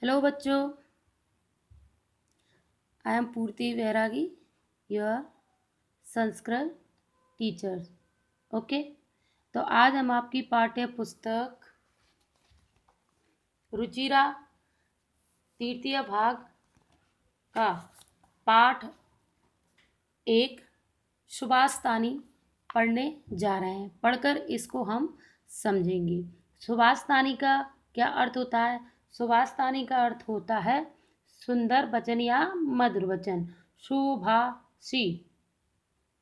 Hello बच्चों, I am पूर्ति वैरागी, your Sanskrit teacher. Okay, तो आज हम आपकी पाठ्य पुस्तक रुचिरा तृतीय भाग का पाठ 1 सुभाषतानी पढ़ने जा रहे हैं। पढ़कर इसको हम समझेंगे। सुभाषतानी का क्या अर्थ होता है? सुभाषतानी का अर्थ होता है सुंदर वचन या मधुर वचन, सुभाषी।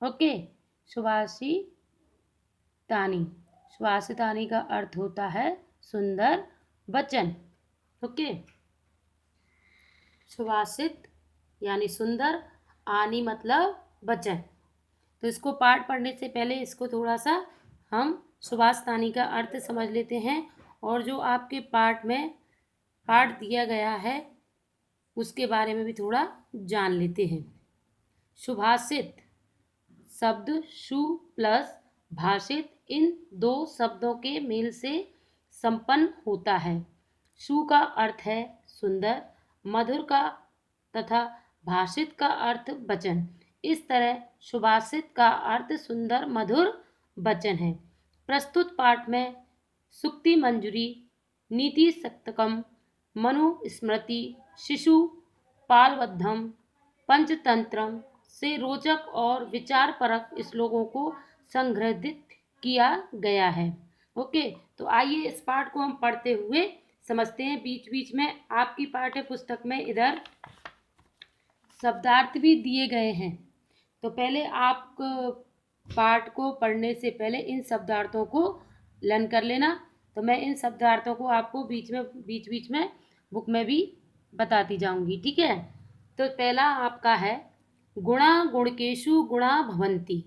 ओके, सुभाषी तानी, सुभाषितानी का अर्थ होता है सुंदर वचन। ओके, सुभाषित यानी सुंदर, आनी मतलब वचन। तो इसको पाठ पढ़ने से पहले इसको थोड़ा सा हम सुभाषतानी का अर्थ समझ लेते हैं और जो आपके पाठ में पाठ दिया गया है उसके बारे में भी थोड़ा जान लेते हैं। सुभाषित शब्द सु प्लस भाषित, इन दो शब्दों के मेल से संपन्न होता है। सु का अर्थ है सुंदर, मधुर का तथा भाषित का अर्थ वचन। इस तरह सुभाषित का अर्थ सुंदर मधुर वचन है। प्रस्तुत पाठ में सुक्ति मंजरी, नीति सप्तकम, मनुस्मृति, शिशु पालवद्धम, पंचतंत्रम से रोचक और विचारपरक श्लोकों को संग्रहित किया गया है। ओके, तो आइए इस पाठ को हम पढ़ते हुए समझते हैं। बीच बीच में आपकी पाठ्य पुस्तक में इधर शब्दार्थ भी दिए गए हैं, तो पहले आप पाठ को पढ़ने से पहले इन शब्दार्थों को लर्न कर लेना। तो मैं इन शब्दार्थों को आपको बीच बीच में बुक में भी बताती जाऊंगी, ठीक है। तो पहला आपका है गुणा गुणकेषु गुणा भवन्ति,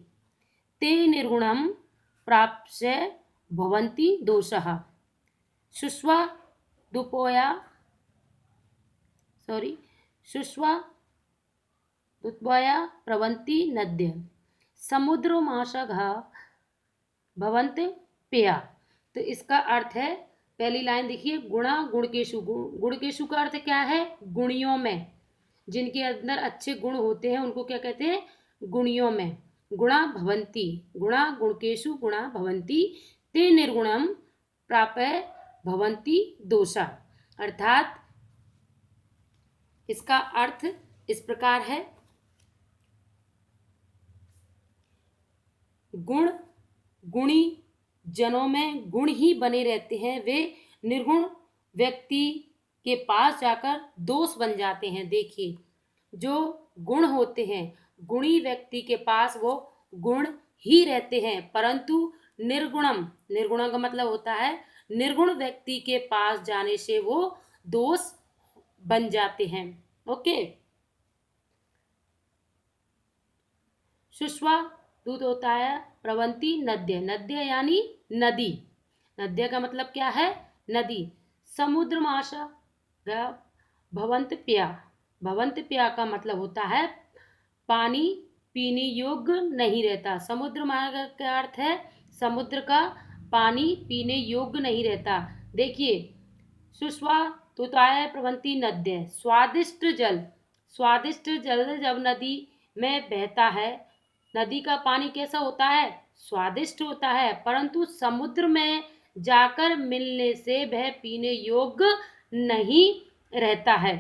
ते निर्गुणं प्राप्य भवन्ति दोषः। शुष्वा दुत्वया प्रवन्ति नद्य, समुद्रमाशघा भवन्ति पेया। तो इसका अर्थ है, पहली लाइन देखिए, गुणा गुणकेषु। गुणकेषु का अर्थ क्या है? गुणियों में, जिनके अंदर अच्छे गुण होते हैं उनको क्या कहते हैं? गुणियों में। गुणा भवन्ति, गुणा गुणकेषु गुणा भवन्ति, ते निर्गुणम प्राप्य भवन्ति दोषा। अर्थात इसका अर्थ इस प्रकार है, गुणी जनों में गुण ही बने रहते हैं, वे निर्गुण व्यक्ति के पास जाकर दोष बन जाते हैं। देखिए, जो गुण होते हैं गुणी व्यक्ति के पास वो गुण ही रहते हैं, परंतु निर्गुणम का मतलब होता है निर्गुण व्यक्ति के पास जाने से वो दोष बन जाते हैं। ओके, शुष्वा दूध होता है प्रवंती नद्य, नद्य यानी नदी, नद्य का मतलब क्या है? नदी। समुद्रमाशा भवंत प्या, भवंत प्या का मतलब होता है पानी पीने योग्य नहीं रहता। समुद्र का अर्थ है समुद्र का पानी पीने योग्य नहीं रहता। देखिए, सुस्वा तुताय प्रवंती नद्य, स्वादिष्ट जल, स्वादिष्ट जल जब नदी में बहता है, नदी का पानी कैसा होता है? स्वादिष्ट होता है, परंतु समुद्र में जाकर मिलने से वह पीने योग्य नहीं रहता है।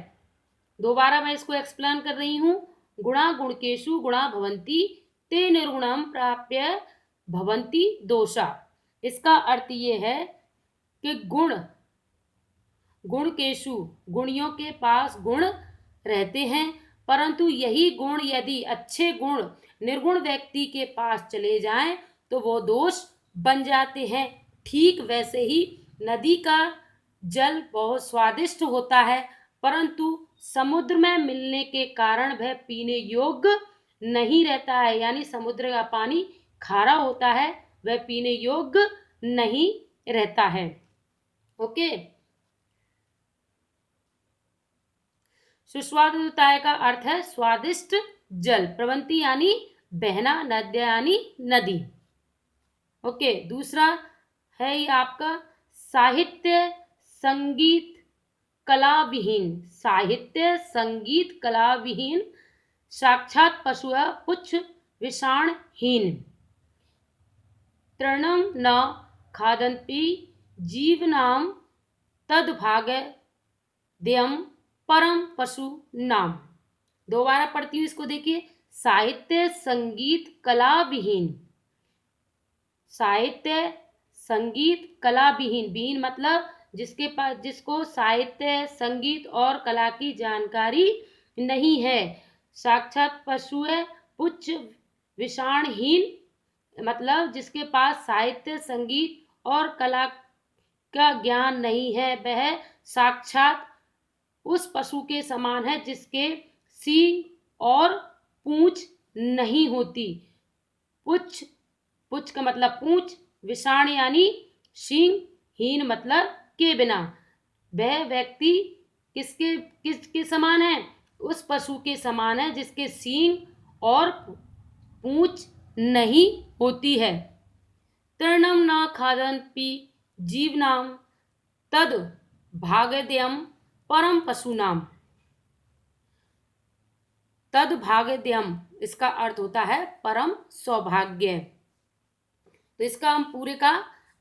दोबारा मैं इसको एक्सप्लेन कर रही हूँ। गुणा गुणकेषु गुणा भवन्ति, ते निर्गुणम प्राप्य भवन्ति दोषा। इसका अर्थ ये है कि गुणकेषु गुणियों के पास गुण रहते हैं, परंतु यही गुण यदि अच्छे गुण निर्गुण व्यक्ति के पास चले जाएं तो वो दोष बन जाते हैं। ठीक वैसे ही नदी का जल बहुत स्वादिष्ट होता है, परंतु समुद्र में मिलने के कारण वह पीने योग्य नहीं रहता है, यानी समुद्र का पानी खारा होता है, वह पीने योग्य नहीं रहता है। ओके, सुस्वादुताय का अर्थ है स्वादिष्ट जल, प्रवंती यानी बहना, नद्य यानी नदी। ओके, दूसरा है ये आपका साहित्य संगीत कला विहीन, साहित्य संगीत कला विहीन, साक्षात पशु पुच्छ विषाणहीन। तृणं न खादन्ति जीवनां तद्भागद्यं परम पशु नाम। दोबारा पढ़ती हूँ इसको, देखिए। साहित्य संगीत कला विहीन, साहित्य संगीत कला विहीन, विहीन मतलब जिसके पास, जिसको साहित्य संगीत और कला की जानकारी नहीं है। साक्षात पशु है पुच्छ विषाणहीन मतलब जिसके पास साहित्य संगीत और कला का ज्ञान नहीं है, वह साक्षात उस पशु के समान है जिसके सींग और पूंछ नहीं होती। पुच्छ, पुच्छ का मतलब पूंछ, विषाण यानी सींग, हीन मतलब के बिना। वह व्यक्ति किसके समान है? उस पशु के समान है जिसके सींग और पूंछ नहीं होती है। तृणं न खादन्ति जीवनां तद भागद्यं परम पशूनाम। तद भागद्यम इसका अर्थ होता है परम सौभाग्य। तो इसका हम पूरे का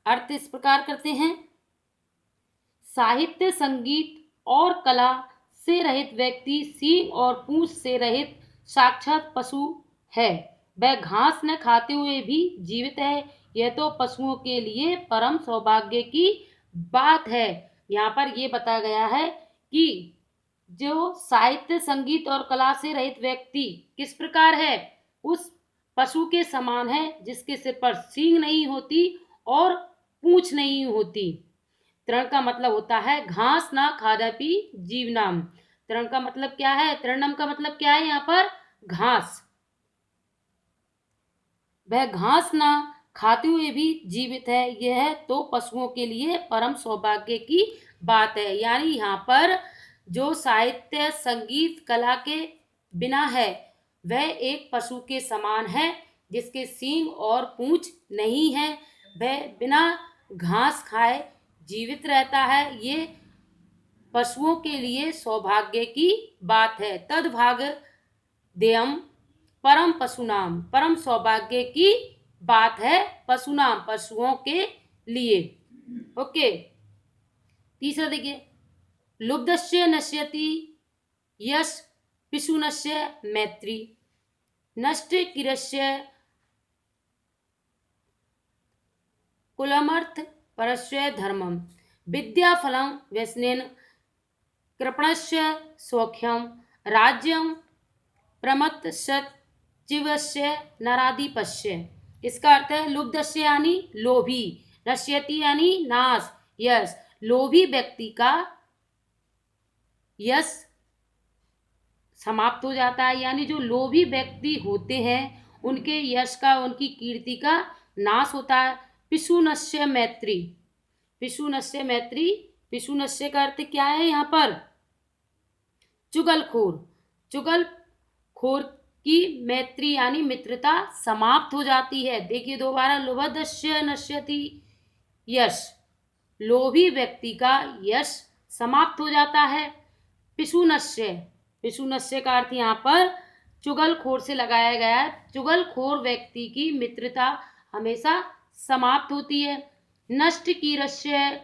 अर्थ इस प्रकार करते हैं। साहित्य संगीत और कला से रहित व्यक्ति सींग और पूंछ से रहित साक्षात पशु है। वह घास न खाते हुए भी जीवित है। यह तो पशुओं के लिए परम सौभाग्य की बात है। यहाँ पर यह बताया गया है कि जो साहित्य संगीत और कला से रहित व्यक्ति किस प्रकार है? उस पशु के समान है जिसके सिर पर सींग नहीं होती और पूंछ नहीं होती। तृण का मतलब होता है घास ना खादपि जीवनाम। तृण का मतलब क्या है? तृणम का मतलब क्या है? यहाँ पर घास। वह घास ना खाते हुए भी जीवित है, यह तो पशुओं के लिए परम सौभाग्य की बात है। यानी यहाँ पर जो साहित्य संगीत कला के बिना है वह एक पशु के समान है जिसके सींग और पूंछ नहीं है। वह बिना घास खाए जीवित रहता है। ये पशुओं के लिए सौभाग्य की बात है। तद्भागद्यं परम पशुनाम, परम सौभाग्य की बात है पशुनाम, पशुओं के लिए। ओके, तीसरा देखिए। लुब्धस्य नश्यति यश पिशुनस्य मैत्री, नष्ट किरस्य कुलमर्थ परस्य धर्मम, विद्याफलं व्यसनेन कृपणस्य सौख्यम, राज्यम प्रमत्त सचिवस्य नराधिपस्य। इसका अर्थ है लुब्धस्य यानी लोभी, नश्यति यानी नाश, यश लोभी व्यक्ति का यश समाप्त हो जाता है। यानी जो लोभी व्यक्ति होते हैं उनके यश का, उनकी कीर्ति का नाश होता है। पिशुनस्य मैत्री, पिशुनस्य मैत्री, पिशुनस्य का अर्थ क्या है यहाँ पर? चुगलखोर, चुगलखोर की मैत्री यानी मित्रता समाप्त हो जाती है। देखिए दोबारा, लुब्धस्य नश्यति यश, लोभी व्यक्ति का यश समाप्त हो जाता है। पिशुनस्य, पिशुनस्य का अर्थ यहाँ पर चुगलखोर से लगाया गया है। चुगलखोर व्यक्ति की मित्रता हमेशा समाप्त होती है। नष्ट कीरस्य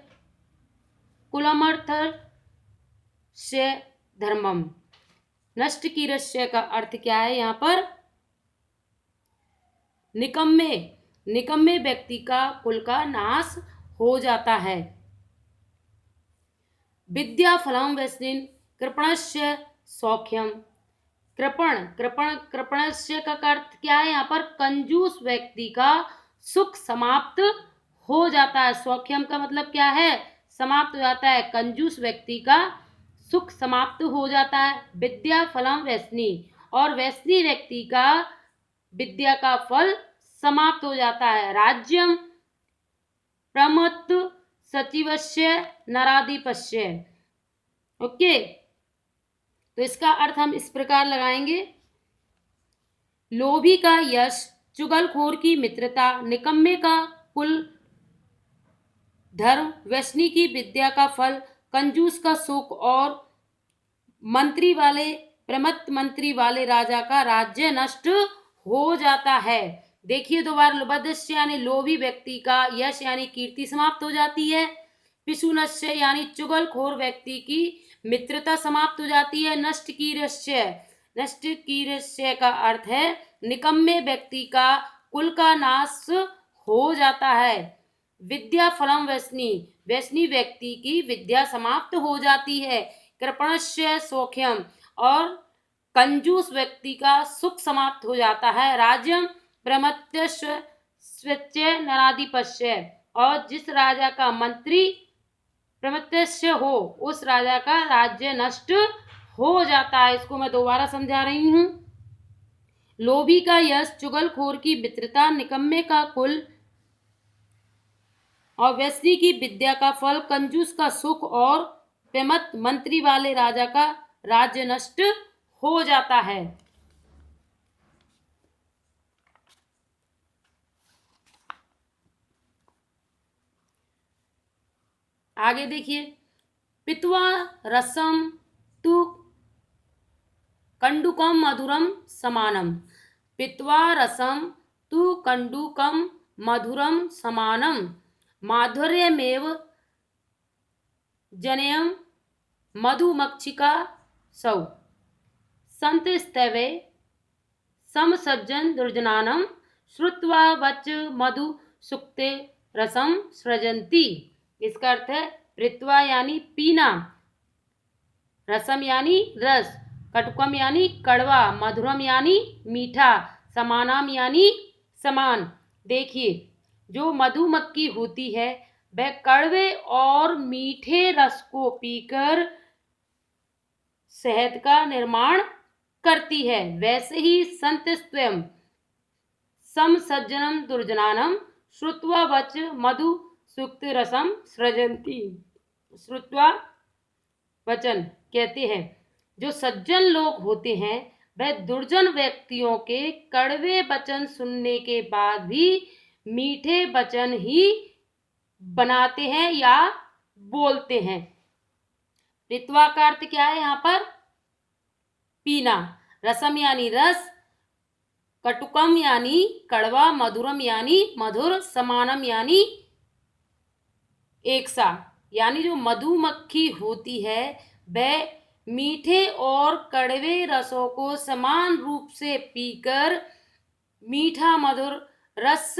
कुलमर्थस्य धर्मम, नष्ट कीरस्य का अर्थ क्या है यहाँ पर? निकम्मे, निकम्मे व्यक्ति का कुल का नाश हो जाता है। विद्याफलं व्यसनेन कृपणस्य सौख्यम, कृपण, कृपणस्य का अर्थ क्या है यहाँ पर? कंजूस व्यक्ति का सुख समाप्त हो जाता है। सौख्यम का मतलब क्या है? समाप्त हो जाता है। कंजूस व्यक्ति का सुख समाप्त हो जाता है। विद्याफलं व्यसनी, और व्यसनी व्यक्ति का विद्या का फल समाप्त हो जाता है। राज्यम प्रमत्त सचिवस्य नराधिपस्य। ओके, तो इसका अर्थ हम इस प्रकार लगाएंगे। लोभी का यश, चुगलखोर की मित्रता, निकम्मे का कुल धर्म, व्यसनी की विद्या का फल कंजूस का सुख और प्रमत्त मंत्री वाले राजा का राज्य नष्ट हो जाता है। देखिए दोबारा, बदस्य यानी लोभी व्यक्ति का यश यानी कीर्ति समाप्त हो जाती है। पिशुनस्य यानी चुगलखोर व्यक्ति की मित्रता समाप्त हो जाती है। नष्ट कीर्ष्य का अर्थ है निकम्मे व्यक्ति का कुल का नाश हो जाता है। विद्या फलम व्यसनी व्यक्ति की विद्या समाप्त हो जाती है। कृपणस्य सौख्यम और कंजूस व्यक्ति का सुख समाप्त हो जाता है। राज्यम प्रमत्यस्य स्वच्य नराधिपस्य, और जिस राजा का मंत्री प्रमत्यस्य हो उस राजा का राज्य नष्ट हो जाता है। इसको मैं दोबारा समझा रही हूं। लोभी का यश, चुगलखोर की मित्रता, निकम्मे का कुल और व्यसनी की विद्या का फल, कंजूस का सुख और प्रमत्त मंत्री वाले राजा का राज्य नष्ट हो जाता है। आगे देखिए, पित्वा रसम तु कंडुकम मधुरम समानम। पित्वा रसम तु कंडुकम मधुरम समानम माधुर्यमेव जनेयम मधुमक्षिका सौ संतस्तवे समसज्जन दुर्जनानम श्रुत्वा वच मधु सुक्ते रसम सृजंती। इसका अर्थ है पृत्वा यानी पीना, रसम यानी रस, कटुकम यानी कड़वा, मधुरम यानी मीठा, समानम यानी समान। देखिए, जो मधुमक्खी होती है वह कड़वे और मीठे रस को पीकर शहद का निर्माण करती है, वैसे ही संत स्वयं समसज्जनम दुर्जनानम श्रुत्वा वच मधु सुक्त रसम सृजंती। श्रुत्वा वचन कहते हैं, जो सज्जन लोग होते हैं वह दुर्जन व्यक्तियों के कड़वे वचन सुनने के बाद भी मीठे वचन ही बनाते हैं या बोलते हैं। ऋत्वा का अर्थ क्या है यहाँ पर? पीना। रसम यानी रस, कटुकम यानी कड़वा, मधुरम यानी मधुर, समानम यानी एक सा। यानी जो मधुमक्खी होती है वह मीठे और कड़वे रसों को समान रूप से पीकर मीठा मधुर रस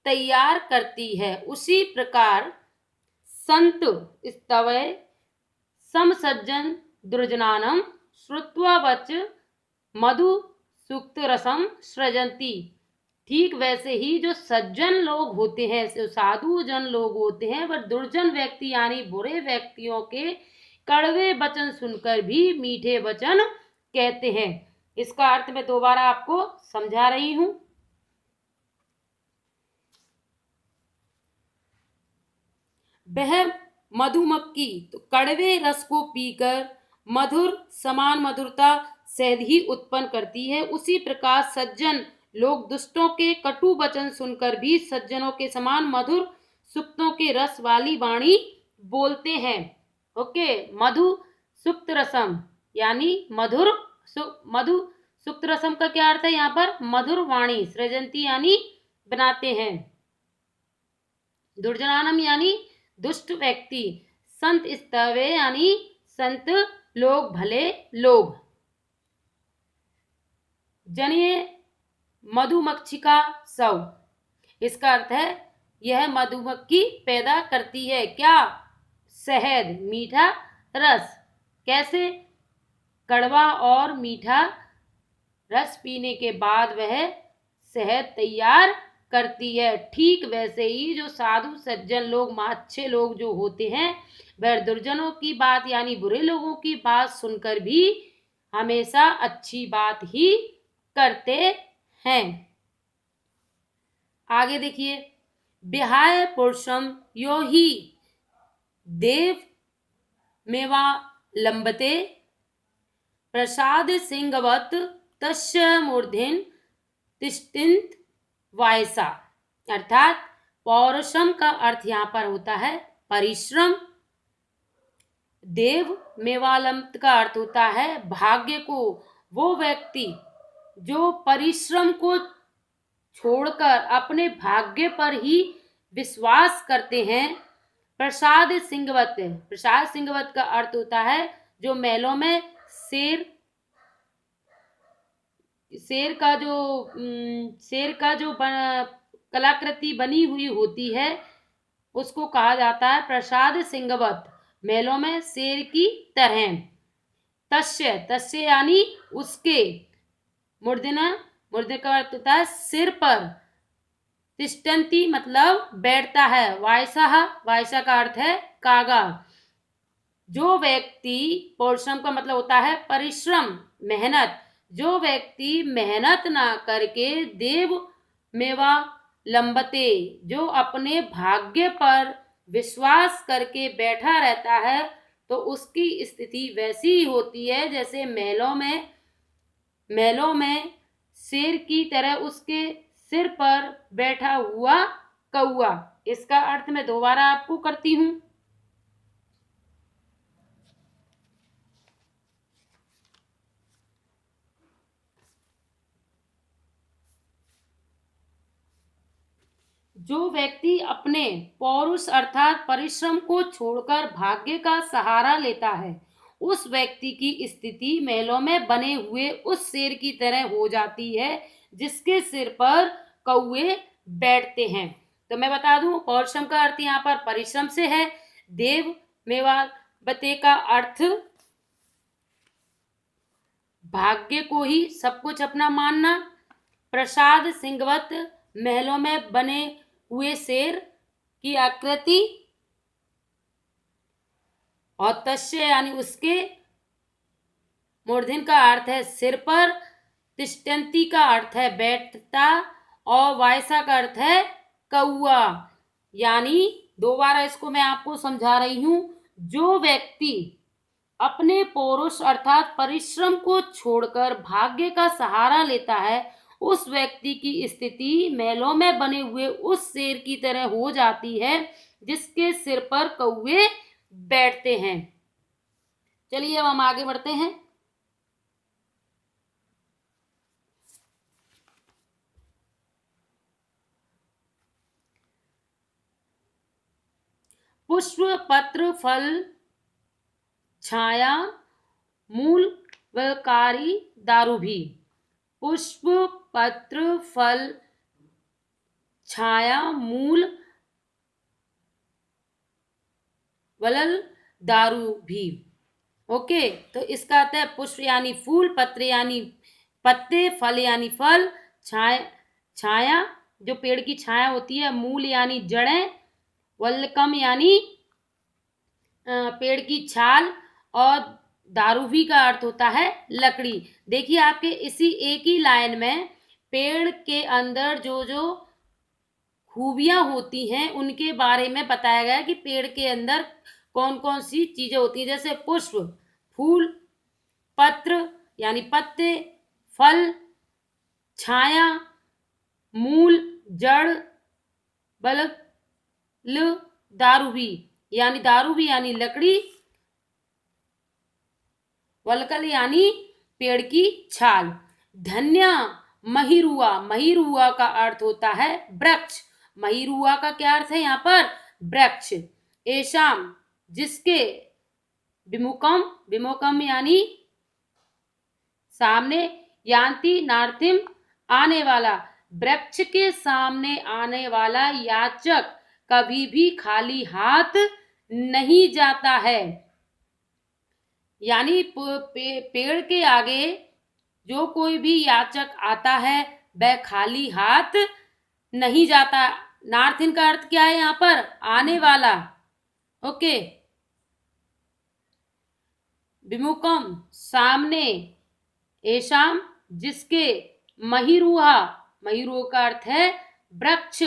तैयार करती है। उसी प्रकार संत स्तवय समसज्जन दुर्जनानम श्रुत्वा वच मधु सुक्त रसम सृजंती। ठीक वैसे ही जो सज्जन लोग होते हैं, जो साधु जन लोग होते हैं, वह दुर्जन व्यक्ति यानी बुरे व्यक्तियों के कड़वे वचन सुनकर भी मीठे वचन कहते हैं। इसका अर्थ मैं दोबारा आपको समझा रही हूं। वह मधुमक्खी तो कड़वे रस को पीकर मधुर समान मधुरता शहद ही उत्पन्न करती है। उसी प्रकार सज्जन लोग दुष्टों के कटु वचन सुनकर भी सज्जनों के समान मधुर सुक्तों के रस वाली वाणी बोलते हैं। ओके, मधु सुक्त रसम यानी मधु सुक्त रसम का क्या अर्थ है यहाँ पर? मधुर वाणी। सृजंती यानी बनाते हैं। दुर्जनानम यानी दुष्ट व्यक्ति। संत स्तवे यानी संत लोग, भले लोग। जनिए मधुमक्षिका सौ, इसका अर्थ है यह मधुमक्खी पैदा करती है क्या? शहद, मीठा रस। कैसे? कड़वा और मीठा रस पीने के बाद वह शहद तैयार करती है। ठीक वैसे ही जो साधु सज्जन लोग, अच्छे लोग जो होते हैं, वह दुर्जनों की बात यानी बुरे लोगों की बात सुनकर भी हमेशा अच्छी बात ही करते हैं। आगे देखिए, विहाय पुरुषम यो ही देव मेवा लंबते प्रसाद सिंहवत तस्य मूर्धेन तिष्ठित वायसा। अर्थात पौरुषम का अर्थ यहाँ पर होता है परिश्रम, देव मेवालंत का अर्थ होता है भाग्य को। वो व्यक्ति जो परिश्रम को छोड़कर अपने भाग्य पर ही विश्वास करते हैं। प्रसाद सिंहवत, प्रसाद सिंहवत का अर्थ होता है जो महलों में शेर शेर का जो शेर का जो कलाकृति बनी हुई होती है उसको कहा जाता है प्रसाद सिंहवत, महलों में शेर की तरह। तस्य, तस्य यानी उसके, मूर्धना, मूर्धन्य का अर्थ होता है सिर पर। तिष्ठन्ति मतलब बैठता है। वायसः, वायसा का अर्थ है कागा। जो व्यक्ति, परिश्रम का मतलब होता है परिश्रम, मेहनत। जो व्यक्ति मेहनत ना करके देव मेवा लंबते, जो अपने भाग्य पर विश्वास करके बैठा रहता है, तो उसकी स्थिति वैसी ही होती है जैसे महलों में शेर की तरह उसके सिर पर बैठा हुआ कौआ। इसका अर्थ मैं दोबारा आपको करती हूं। जो व्यक्ति अपने पौरुष अर्थात परिश्रम को छोड़कर भाग्य का सहारा लेता है, उस व्यक्ति की स्थिति महलों में बने हुए उस शेर की तरह हो जाती है जिसके सिर पर कौए बैठते हैं। तो मैं बता दूं, पौरुषम का अर्थ यहाँ पर परिश्रम से है। देव मेवाल बते का अर्थ भाग्य को ही सब कुछ अपना मानना। प्रसाद सिंहवत, महलों में बने हुए शेर की आकृति। और तस्य यानी उसके, मूर्धन्य का अर्थ है सिर पर। तिष्ठन्ति का अर्थ है बैठता। और वायसा का अर्थ है कौआ। यानी दोबारा इसको मैं आपको समझा रही हूं। जो व्यक्ति अपने पौरुष अर्थात परिश्रम को छोड़कर भाग्य का सहारा लेता है, उस व्यक्ति की स्थिति महलों में बने हुए उस शेर की तरह हो जाती है जिसके सिर पर कौवे बैठते हैं। चलिए अब हम आगे बढ़ते हैं। पुष्प पत्र फल छाया मूल वलकारी दारू भी। पुष्प पत्र फल छाया मूल वलल दारू भी। ओके, तो इसका अर्थ है पुष्प यानी फूल, पत्र यानी पत्ते, फल यानी फल, छाया जो पेड़ की छाया होती है, मूल यानी जड़ें, वल्लकम यानी पेड़ की छाल, और दारूभी का अर्थ होता है लकड़ी। देखिए आपके इसी एक ही लाइन में पेड़ के अंदर जो जो खूबियां होती हैं उनके बारे में बताया गया है कि पेड़ के अंदर कौन कौन सी चीजें होती हैं। जैसे पुष्प फूल, पत्र यानी पत्ते, फल छाया, मूल जड़, बल दारूभी यानी लकड़ी, वलकल यानी पेड़ की छाल। धन्य महिरुआ, महिरुआ का अर्थ होता है वृक्ष। महिरुआ का क्या अर्थ है यहाँ पर? वृक्ष। एशाम जिसके, विमुखम, विमुखम यानी सामने, यान्ति नार्थिम आने वाला, वृक्ष के सामने आने वाला याचक कभी भी खाली हाथ नहीं जाता है। यानी पेड़ के आगे जो कोई भी याचक आता है वह खाली हाथ नहीं जाता। नार्थिन का अर्थ क्या है यहाँ पर? आने वाला। ओके, विमुखम सामने, एशाम जिसके, महिरुहा, महिरुह का अर्थ है वृक्ष,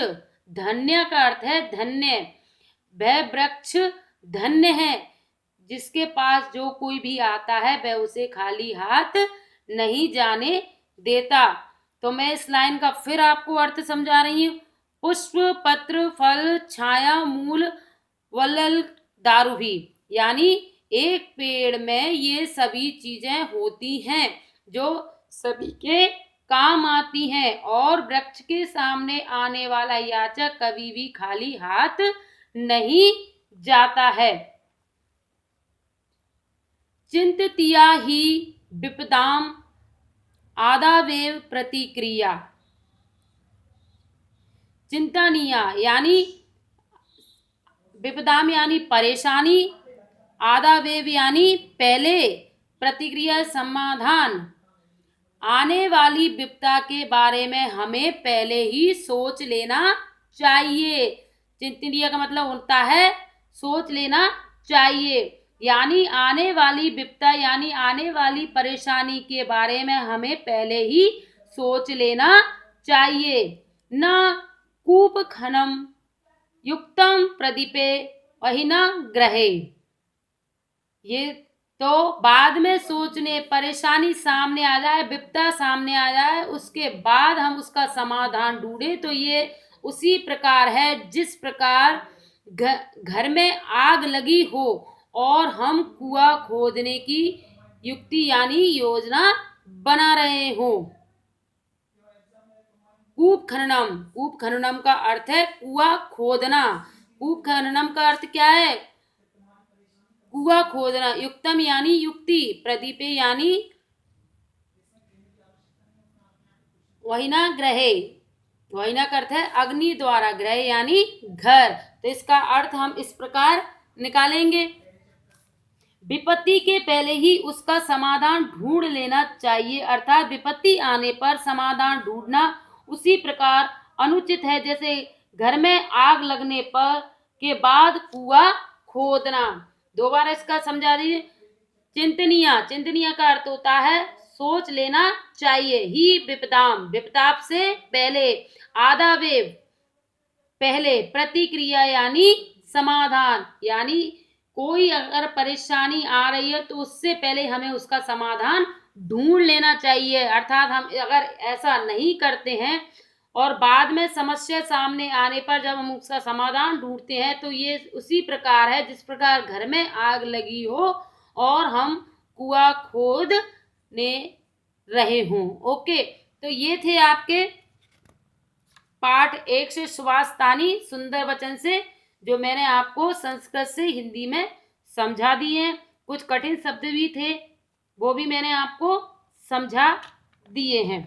धन्य का अर्थ है धन्य, वह वृक्ष धन्य है जिसके पास जो कोई भी आता है वह उसे खाली हाथ नहीं जाने देता। तो मैं इस लाइन का फिर आपको अर्थ समझा रही हूँ। पुष्प पत्र फल छाया मूल वलल दारू भी, यानी एक पेड़ में ये सभी चीजें होती हैं जो सभी के काम आती हैं, और वृक्ष के सामने आने वाला याचक कभी भी खाली हाथ नहीं जाता है। चिंततिया ही विपदाम आदावेव प्रतिक्रिया। चिंतनिया यानी विपदाम यानी परेशानी, आदावेव यानी पहले, प्रतिक्रिया समाधान। आने वाली विपदा के बारे में हमें पहले ही सोच लेना चाहिए। चिंतनीय का मतलब होता है सोच लेना चाहिए, यानी आने वाली विपदा यानी आने वाली परेशानी के बारे में हमें पहले ही सोच लेना चाहिए। न कूप खनम युक्तम प्रदीपे वही न ग्रहे। ये तो बाद में सोचने, परेशानी सामने आ जाए, विपदा सामने आ जाए, उसके बाद हम उसका समाधान ढूंढे, तो ये उसी प्रकार है जिस प्रकार घर में आग लगी हो और हम कुआं खोदने की युक्ति यानी योजना बना रहे हो। कूप खननम, कूप खननम का अर्थ है कुआं खोदना। कूप खननम का अर्थ क्या है? कुआं खोदना। युक्तम यानी युक्ति, प्रदीपे यानी वहीना ग्रहे, वहीना का अर्थ है अग्नि द्वारा, ग्रह यानी घर। तो इसका अर्थ हम इस प्रकार निकालेंगे, विपत्ति के पहले ही उसका समाधान ढूंढ लेना चाहिए, अर्थात विपत्ति आने पर समाधान ढूंढना उसी प्रकार अनुचित है जैसे घर में आग लगने पर के बाद कुआं खोदना। दोबारा इसका समझा दीजिए। चिंतनिया, चिंतनिया का अर्थ होता है सोच लेना चाहिए। ही विपदाम, विपदाप से पहले, आदावेव पहले, प्रतिक्रिया यानी समाधान, यानी कोई अगर परेशानी आ रही है तो उससे पहले हमें उसका समाधान ढूंढ लेना चाहिए, अर्थात हम अगर ऐसा नहीं करते हैं और बाद में समस्या सामने आने पर जब हम उसका समाधान ढूंढते हैं तो ये उसी प्रकार है जिस प्रकार घर में आग लगी हो और हम कुआं खोदने रहे हों। ओके, तो ये थे आपके पाठ 1 से सुभाष तानी सुंदर वचन से, जो मैंने आपको संस्कृत से हिंदी में समझा दिए। कुछ कठिन शब्द भी थे, वो भी मैंने आपको समझा दिए हैं।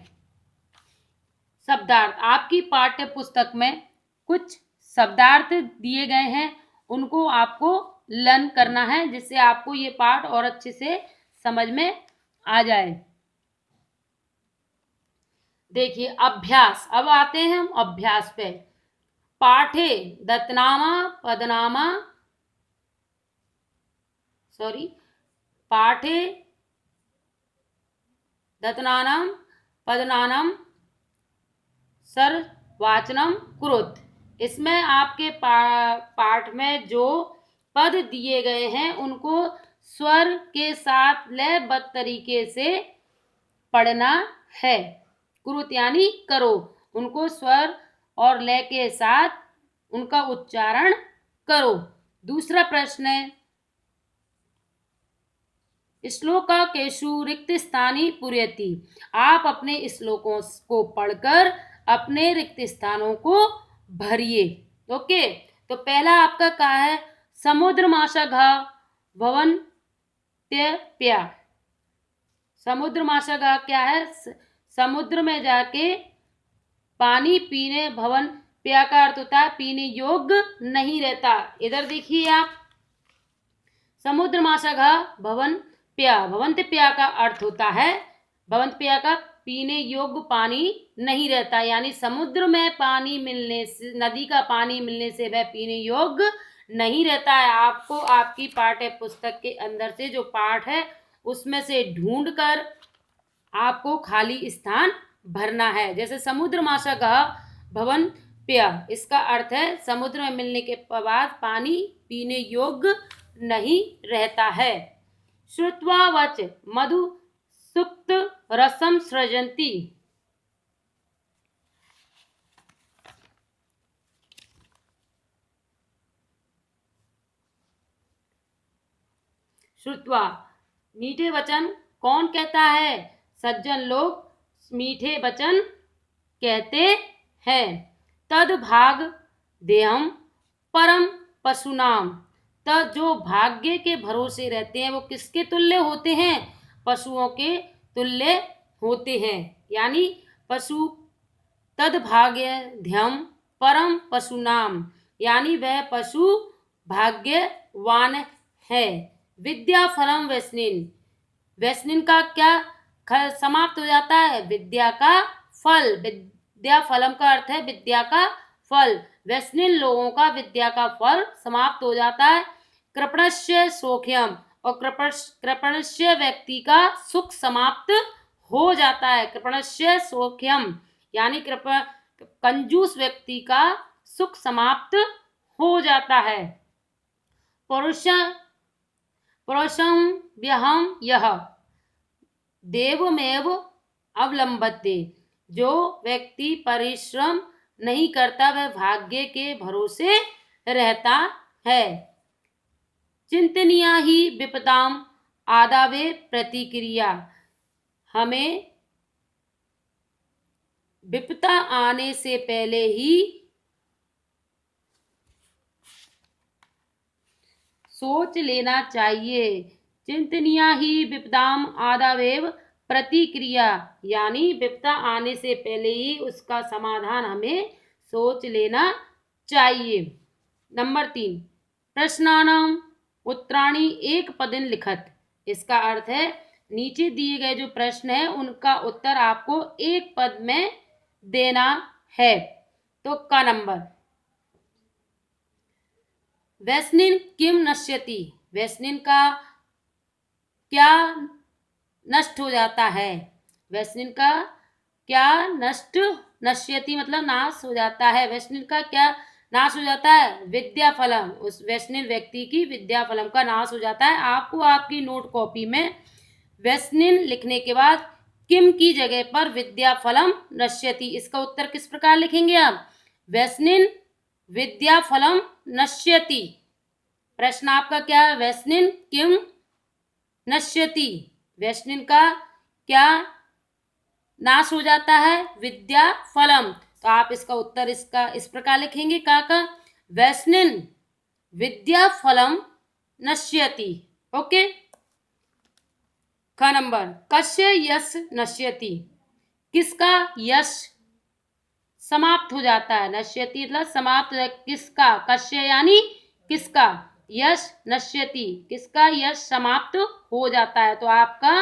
शब्दार्थ, आपकी पाठ्य पुस्तक में कुछ शब्दार्थ दिए गए हैं, उनको आपको लर्न करना है जिससे आपको ये पाठ और अच्छे से समझ में आ जाए। देखिए अभ्यास, अब आते हैं हम अभ्यास पे। पाठे दत्नामा पदनामा, पाठे दत्नानाम पदनानम सर्वाचनम कुरुत। इसमें आपके पाठ में जो पद दिए गए हैं उनको स्वर के साथ लयबद्ध तरीके से पढ़ना है। कुरुत यानी करो, उनको स्वर और लय के साथ उनका उच्चारण करो। दूसरा प्रश्न है, श्लोका केशु रिक्त स्थानी पूर्यति। आप अपने श्लोकों को पढ़कर अपने रिक्त स्थानों को भरिए। ओके, तो पहला आपका क्या है? समुद्र माशा भवन प्या। समुद्र माशा क्या है? समुद्र में जाके पानी पीने, भवन प्या का अर्थ होता है पीने योग्य नहीं रहता। इधर देखिए आप, समुद्र माशा भवन प्या, भवंत प्या का अर्थ होता है, भवंत प्या का पीने योग्य पानी नहीं रहता, यानी समुद्र में पानी मिलने से, नदी का पानी मिलने से वह पीने योग्य नहीं रहता है। आपको आपकी पाठ्य पुस्तक के अंदर से जो पाठ है उसमें से ढूंढकर आपको खाली स्थान भरना है। जैसे समुद्र माशा भवन प्या, इसका अर्थ है समुद्र में मिलने के बाद पानी पीने योग्य नहीं रहता है। श्रुत्वा वच मधु सुक्त रसम सृजंती। श्रुत्वा, मीठे वचन कौन कहता है? सज्जन लोग मीठे वचन कहते हैं। तद भाग देहम परम पशुनाम, तद जो भाग्य के भरोसे रहते हैं वो किसके तुल्य होते हैं? पशुओं के तुल्य होते हैं। यानी पशु तद भाग्य ध्यम परम पशुनाम, यानी वह पशु भाग्यवान है। विद्या फलम वैष्णिन, वैष्णिन का क्या समाप्त हो जाता है? विद्या का फल। विद्या फलम का अर्थ है विद्या का फल। वैष्णिन लोगों का विद्या का फल समाप्त हो जाता है। कृपणस्य सौख्यम, और कृपणस्य व्यक्ति का सुख समाप्त हो जाता है। कृपणस्य सौख्यम यानी कंजूस व्यक्ति का सुख समाप्त हो जाता है। परुषम व्यहम यह देवमेव अवलंबते, जो व्यक्ति परिश्रम नहीं करता वह भाग्य के भरोसे रहता है। चिंतनीया ही विपदाम आदावे प्रतिक्रिया, हमें विपदा आने से पहले ही सोच लेना चाहिए। चिंतनीया ही विपदाम आदावेव प्रतिक्रिया, यानी विपदा आने से पहले ही उसका समाधान हमें सोच लेना चाहिए। नंबर 3, प्रश्नानाम उत्तराणि एक पदिन लिखत, इसका अर्थ है नीचे दिए गए जो प्रश्न है उनका उत्तर आपको एक पद में देना है। तो का नंबर, वैष्णिन किम नश्यति, वैष्णिन का क्या नष्ट हो जाता है? वैष्णिन का क्या नश्यति मतलब नाश हो जाता है। वैष्णिन का क्या नाश हो जाता है? विद्या फलम, उस वैष्णिन व्यक्ति की विद्या फलम का नाश हो जाता है। आपको आपकी नोट कॉपी में वैष्णिन लिखने के बाद किम की जगह पर विद्या फलम नश्यति, इसका उत्तर किस प्रकार लिखेंगे आप? वैष्णिन विद्या फलम नश्यति। प्रश्न आपका क्या है? वैष्णिन किम नश्यति, वैष्णिन का क्या नाश हो जाता है? विद्या फलम। तो आप इसका उत्तर इस प्रकार लिखेंगे का वैष्णिन विद्या फलम नश्यति। ओके। का नंबर, कस्य यश नश्यति, किसका यश समाप्त हो जाता है? नश्यति मतलब समाप्त हो, किसका? कस्य यानी किसका, यश नश्यति किसका यश समाप्त हो जाता है। तो आपका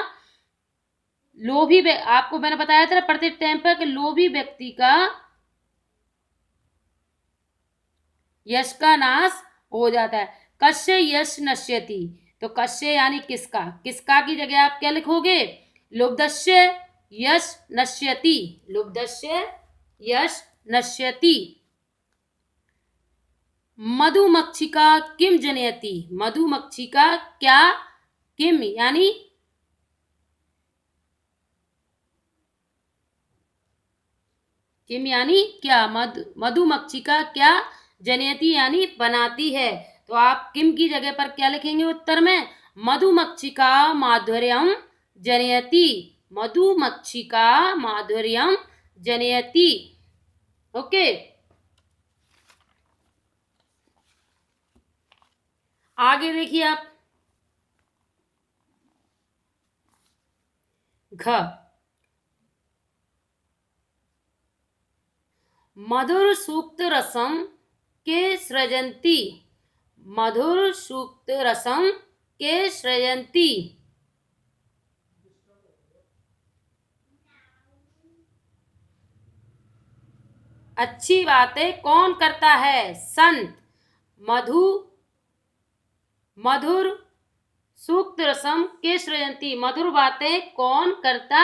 लोभी, आपको मैंने बताया था प्रत्येक टाइम पर कि लोभी व्यक्ति का यश का नाश हो जाता है। कस्य यश नश्यति, तो कस्य यानी किसका, किसका की जगह आप क्या लिखोगे? लुब्धस्य यश नश्यति, लुब्धस्य यश नश्यति। मधुमक्षिका किम जनयति, मधुमक्षिका क्या किम यानी किम यानी क्या, मधुमक्षिका क्या जनयति यानी बनाती है। तो आप किम की जगह पर क्या लिखेंगे उत्तर में? मधुमक्षिका माधुर्यम जनयति, मधुमक्षिका माधुर्यम जनयति। ओके। आगे देखिए आप, घ मधुर सूक्त रसम के सृजंती, मधुर सूक्त रसम के सृजंती। अच्छी बातें कौन करता है? संत। मधुर सूक्त रसम के सृजंती, मधुर बातें कौन करता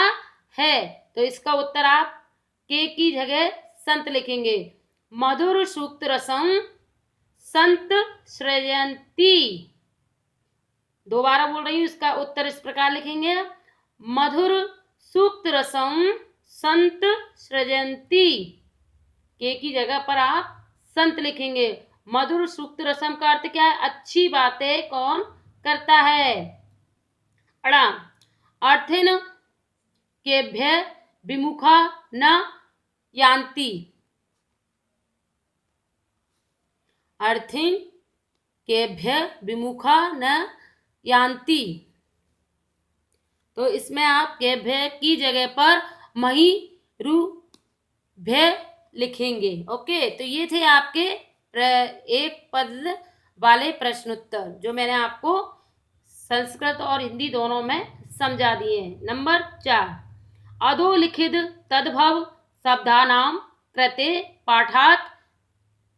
है? तो इसका उत्तर आप के की जगह संत लिखेंगे। मधुर सूक्त रसम संत सृजंती। दोबारा बोल रही हूं, इसका उत्तर इस प्रकार लिखेंगे, मधुर सूक्त रसम संत सृजंती। के की जगह पर आप संत लिखेंगे। मधुर सूक्त रसम का अर्थ क्या है? अच्छी बातें कौन करता है? अड़ा अर्थिन केभ्य विमुखा न यान्ति, अर्थिन केभ्य विमुखा न यान्ति। तो इसमें आप केभ्य की जगह पर मही रु भय लिखेंगे। ओके, तो ये थे आपके एक पद वाले प्रश्नोत्तर जो मैंने आपको संस्कृत और हिंदी दोनों में समझा दिए हैं। नंबर 4, अधोलिखित तद्भव शब्दानां कृते पाठात्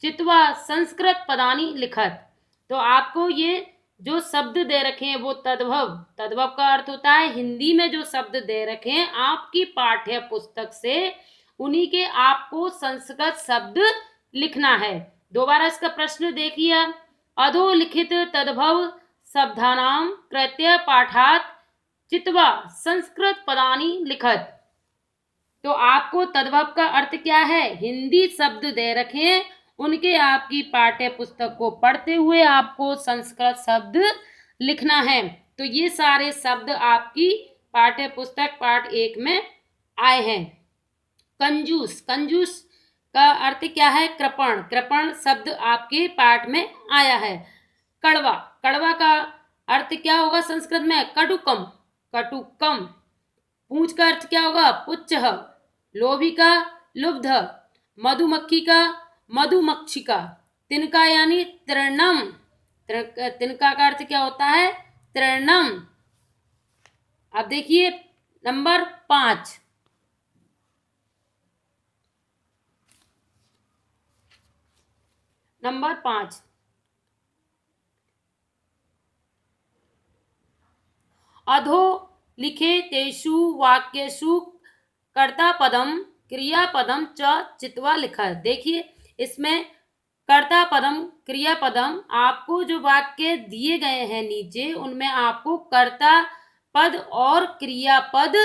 चित्वा संस्कृत पदानि लिखत। तो आपको ये जो शब्द दे रखे हैं वो तद्भव, तद्भव का अर्थ होता है हिंदी में जो शब्द दे रखे हैं आपकी पाठ्य पुस्तक से उन्हीं के आपको संस्कृत शब्द लिखना है। दोबारा इसका प्रश्न देखिए, अधोलिखित तद्भव शब्दानां कृत्य पाठात् चित्वा संस्कृत पदानि लिखत। तो आपको तद्भव का अर्थ क्या है, हिंदी शब्द दे रखे हैं उनके आपकी पाठ्य पुस्तक को पढ़ते हुए आपको संस्कृत शब्द लिखना है। तो ये सारे शब्द आपकी पाठ्य पुस्तक पाठ 1 में आए हैं। कंजूस, कंजूस का अर्थ क्या है, कृपण, कृपण शब्द आपके पाठ में आया है। कड़वा, कड़वा का अर्थ क्या होगा संस्कृत में, कटुकम, कटुकम। पूंछ का अर्थ क्या होगा, पुच्छ। लोभी का लुब्ध। मधुमक्खी का मधुमक्षिका। तिनका यानी तृणम, तिनका का अर्थ क्या होता है, तृणम। अब देखिए नंबर 5, नंबर 5, अधो लिखे तेषु वाक्येषु कर्ता पदम क्रियापदम च चित्वा लिखा। देखिए इसमें कर्ता पदम क्रियापदम आपको जो वाक्य दिए गए हैं नीचे उनमें आपको कर्ता पद और क्रियापद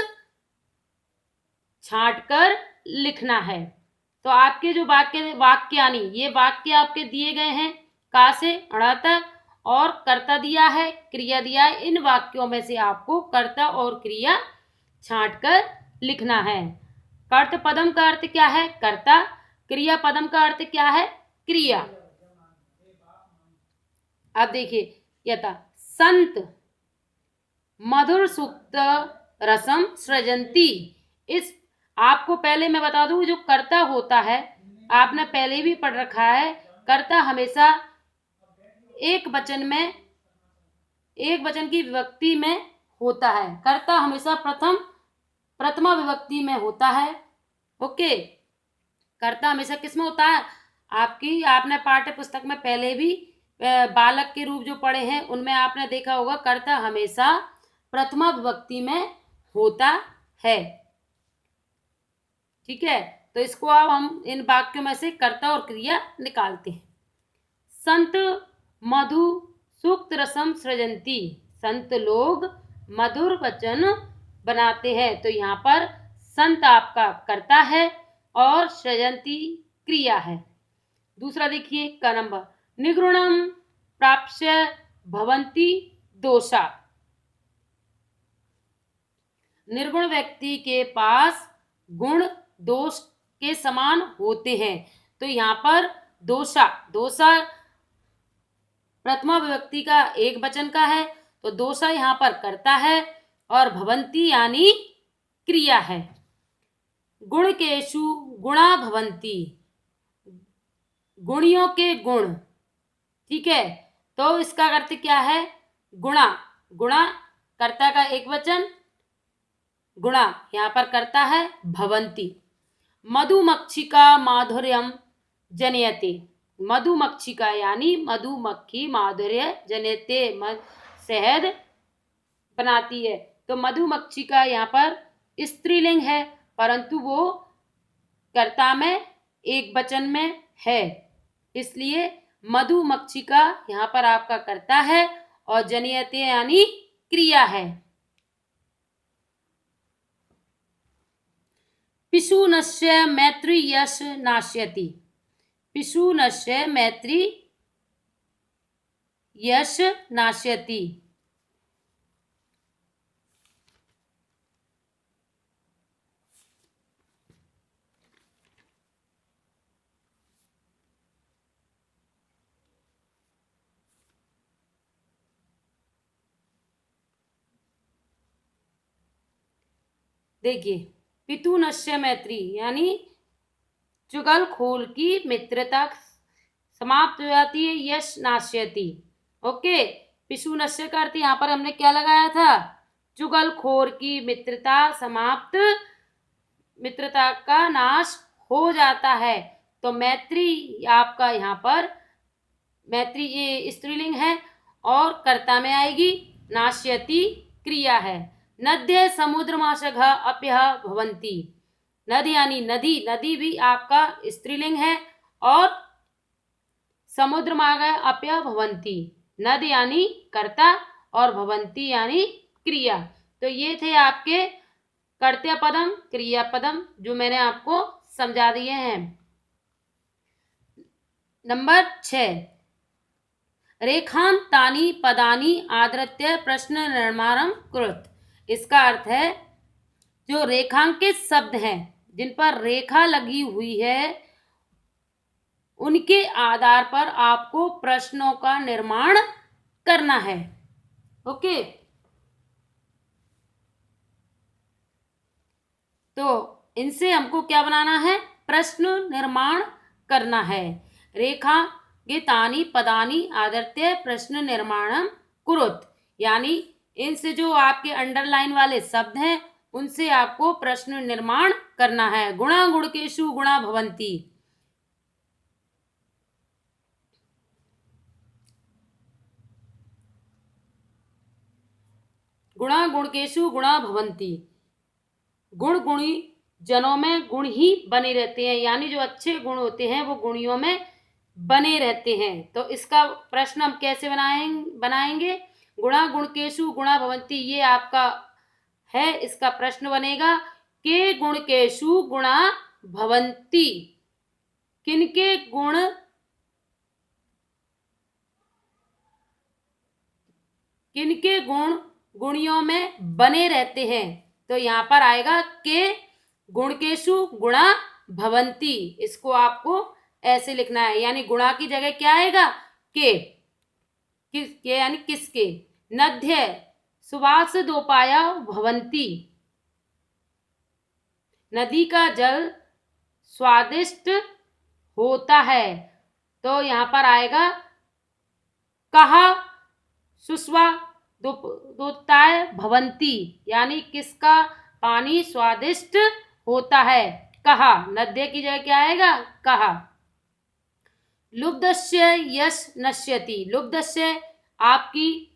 छांटकर लिखना है। तो आपके जो वाक्यानी ये वाक्य आपके दिए गए हैं का से अड़ा तक और कर्ता दिया है, क्रिया दिया है। इन वाक्यों में से आपको कर्ता और क्रिया छांटकर लिखना है। कर्त पदम का अर्थ क्या है, कर्ता। क्रिया पदम का अर्थ क्या है, क्रिया। अब देखिए यथा संत मधुर सूक्त रसम सृजंती। इस आपको पहले मैं बता दूं जो कर्ता होता है आपने पहले भी पढ़ रखा है, कर्ता हमेशा एक वचन में, एक वचन की विभक्ति में होता है। कर्ता हमेशा प्रथमा विभक्ति में होता है। ओके, कर्ता हमेशा किस में होता है, आपने पाठ्य पुस्तक में पहले भी बालक के रूप जो पढ़े हैं उनमें आपने देखा होगा कर्ता हमेशा प्रथमा विभक्ति में होता है। ठीक है, तो इसको अब हम इन वाक्यों में से कर्ता और क्रिया निकालते हैं। संत मधु सूक्त रसम सृजंती, संत लोग मधुर वचन बनाते हैं। तो यहाँ पर संत आपका कर्ता है और सृजंती क्रिया है। दूसरा देखिए का नंबर, निगुणम प्राप्य भवंती दोषा। निर्गुण व्यक्ति के पास गुण दोष के समान होते हैं। तो यहाँ पर दोषा, दोषा प्रथमा विभक्ति का एक वचन का है तो दोषा यहाँ पर कर्ता है और भवंती यानी क्रिया है। गुण केशु गुणा भवंती, गुणियों के गुण। ठीक है, तो इसका अर्थ क्या है, गुणा, गुणा कर्ता का एक वचन, गुणा यहाँ पर करता है भवंती। मधुमक्षिका माधुर्यम जनयते, मधुमक्षिका यानी मधुमक्खी माधुर्य जनयते, शहद बनाती है। तो मधुमक्षिका यहाँ पर स्त्रीलिंग है परंतु वो कर्ता में एक वचन में है, इसलिए मधुमक्षिका यहाँ पर आपका कर्ता है और जनयते यानी क्रिया है। पिशुनस्य मैत्री यश नाश्यति, पिशुनस्य मैत्री यश नाश्यति। देखिए, पितु नश्य मैत्री यानी चुगलखोर की मित्रता समाप्त हो जाती है, यश नाश्यति। ओके, पिशु नश्य का अर्थ यहाँ पर हमने क्या लगाया था, चुगलखोर की मित्रता समाप्त, मित्रता का नाश हो जाता है। तो मैत्री आपका यहाँ पर, मैत्री ये स्त्रीलिंग है और कर्ता में आएगी, नाश्यति क्रिया है। नद्य समुद्रमाशघ अप्यः भवन्ति, नदी यानी नदी, नदी भी आपका स्त्रीलिंग है और समुद्र मार्ग अप्य भवंती, नद यानी कर्ता और भवंती यानी क्रिया। तो ये थे आपके कर्तव्य पदम, क्रिया पदम जो मैंने आपको समझा दिए हैं। नंबर 6, रेखांतानि पदानि आदृत्य प्रश्न निर्माणम कृत। इसका अर्थ है जो रेखांकित शब्द हैं जिन पर रेखा लगी हुई है उनके आधार पर आपको प्रश्नों का निर्माण करना है। ओके, तो इनसे हमको क्या बनाना है, प्रश्न निर्माण करना है। रेखा गीतानी पदानी आदर्त्य प्रश्न निर्माणम कुरुत, यानी इनसे जो आपके अंडरलाइन वाले शब्द हैं उनसे आपको प्रश्न निर्माण करना है। गुणा गुणकेषु गुणा भवंती, गुणा गुणकेषु गुणा भवंती, गुण गुणी जनों में गुण ही बने रहते हैं, यानी जो अच्छे गुण होते हैं वो गुणियों में बने रहते हैं। तो इसका प्रश्न हम कैसे बनाएंगे, गुणा गुणकेषु गुणा भवंती, ये आपका है, इसका प्रश्न बनेगा के गुणकेषु गुणा भवंती, किनके गुण किनके गुण गुणियों में बने रहते हैं। तो यहाँ पर आएगा के गुणकेषु गुणा भवंती, इसको आपको ऐसे लिखना है, यानी गुणा की जगह क्या आएगा, के, किसके यानी किसके। नद्य सुवास दोपाया भवंती, नदी का जल स्वादिष्ट होता है। तो यहाँ पर आएगा कहा सुस्वा दोताय भवंती, यानी किसका पानी स्वादिष्ट होता है, कहा। नद्य की जगह क्या आएगा, कहा। लुब्धस्य यश नश्यति, लुब्धस्य आपकी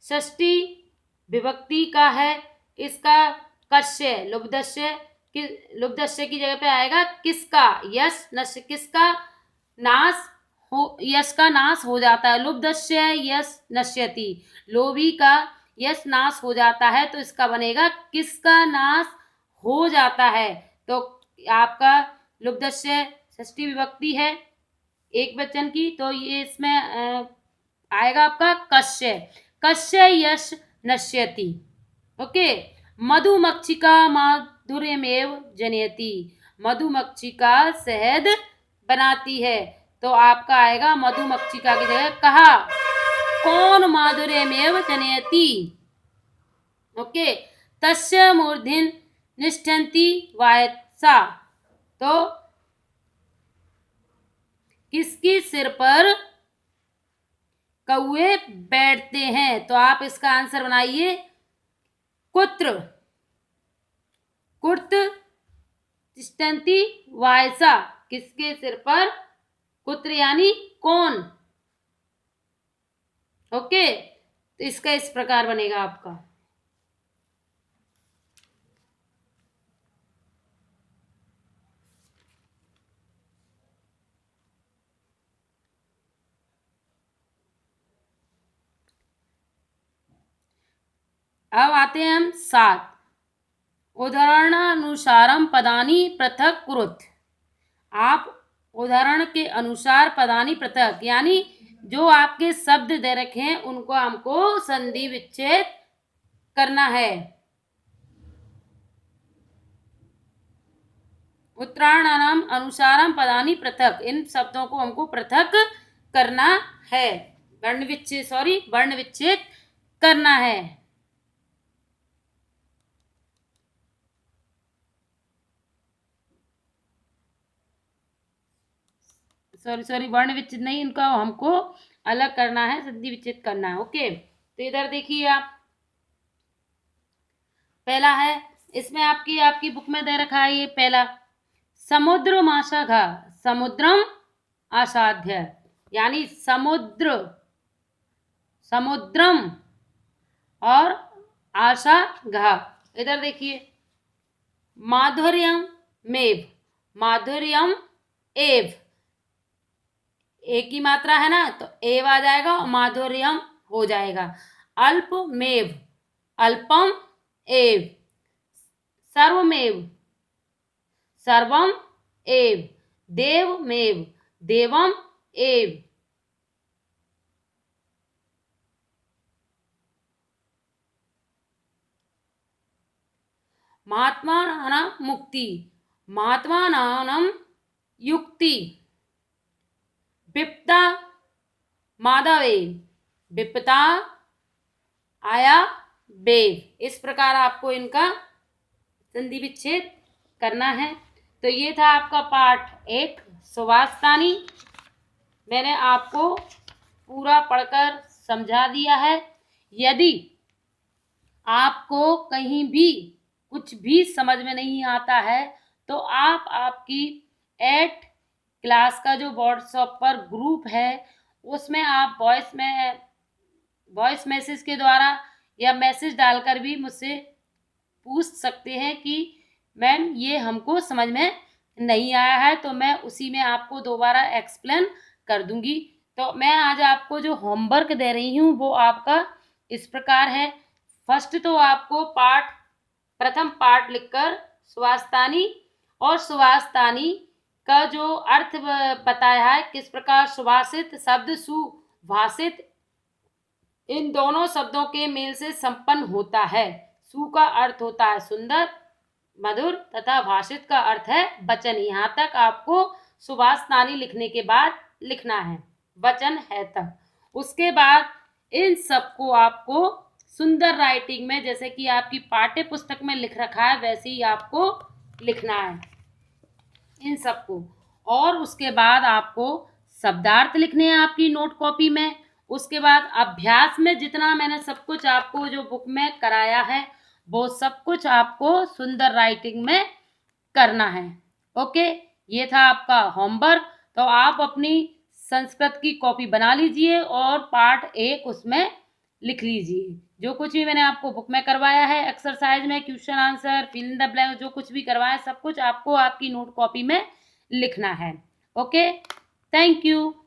षष्ठी विभक्ति का है, इसका कस्य, लुब्धस्य की जगह पे आएगा किसका, यश नश्य, किसका नाश हो, यश का नाश हो जाता है। लुब्धस्य यश नश्यति, लोभी का यश नाश हो जाता है, तो इसका बनेगा किसका नाश हो जाता है। तो आपका लुब्धस्य षष्ठी विभक्ति है एक वचन की, तो ये इसमें आएगा आपका कस्य, कस्य यश नश्यति। ओके, मधुमक्षिका माधुर्यमेव जनयति, मधुमक्षिका शहद बनाती है, तो आपका आएगा मधुमक्षिका की जगह कहा कौन माधुर्यमेव जनयति। ओके, तस्य मूर्धिन निष्ठन्ति वायसा, तो किसकी सिर पर कौए बैठते हैं, तो आप इसका आंसर बनाइए कुत्र, कुर्त तिष्ठन्ति वायसा, किसके सिर पर, कुत्र यानी कौन। ओके, तो इसका इस प्रकार बनेगा आपका। अब आते हैं हम 7, उदाहरणानुसारम पदानी पृथक कुरुत। आप उदाहरण के अनुसार पदानी पृथक, यानी जो आपके शब्द दे रखे हैं उनको हमको संधि विच्छेद करना है। उत्तराणाम अनुसारम पदानी पृथक, इन शब्दों को हमको पृथक करना है, वर्ण विच्छेद करना है। सॉरी वर्ण विच्छेद नहीं, इनका हमको अलग करना है, संधि विच्छेद करना है। ओके, तो इधर देखिए आप, पहला है, इसमें आपकी बुक में दे रखा है ये पहला, समुद्रम आशाघा, समुद्रम असाध्य, यानी समुद्रम और आशा घा। इधर देखिए, माधुर्यम एव, एक ही मात्रा है ना, तो एव आ जाएगा और माधुर्यम हो जाएगा। अल्पमेव, अल्पम एव, सर्वम एव, देवम एव। महात्मानां युक्ति, विप्ता माधवे, विपता आया बेव। इस प्रकार आपको इनका संधि विच्छेद करना है। तो ये था आपका पाठ 1 सुभाषतानी। मैंने आपको पूरा पढ़कर समझा दिया है। यदि आपको कहीं भी कुछ भी समझ में नहीं आता है तो आप आपकी 8 क्लास का जो व्हाट्सएप पर ग्रुप है उसमें आप वॉइस मैसेज के द्वारा या मैसेज डालकर भी मुझसे पूछ सकते हैं कि मैम ये हमको समझ में नहीं आया है, तो मैं उसी में आपको दोबारा एक्सप्लेन कर दूंगी। तो मैं आज आपको जो होमवर्क दे रही हूँ वो आपका इस प्रकार है। फर्स्ट तो आपको प्रथम पाठ लिखकर सुभाषतानी और सुभाषतानी का जो अर्थ बताया है, किस प्रकार सुभाषित शब्द सुभाषित इन दोनों शब्दों के मेल से संपन्न होता है। सु का अर्थ होता है सुंदर, मधुर तथा भाषित का अर्थ है वचन। यहाँ तक आपको सुभाषतानी लिखने के बाद लिखना है, वचन है तक। उसके बाद इन सबको आपको सुंदर राइटिंग में, जैसे कि आपकी पाठ्य पुस्तक में लिख रखा है वैसे ही आपको लिखना है इन सबको। और उसके बाद आपको शब्दार्थ लिखने हैं आपकी नोट कॉपी में। उसके बाद अभ्यास में जितना मैंने सब कुछ आपको जो बुक में कराया है वो सब कुछ आपको सुंदर राइटिंग में करना है। ओके, ये था आपका होमवर्क। तो आप अपनी संस्कृत की कॉपी बना लीजिए और पार्ट 1 उसमें लिख लीजिए। जो कुछ भी मैंने आपको बुक में करवाया है, एक्सरसाइज में question answer, fill in the blank, जो कुछ भी करवाया सब कुछ आपको आपकी नोट कॉपी में लिखना है। Okay, thank you.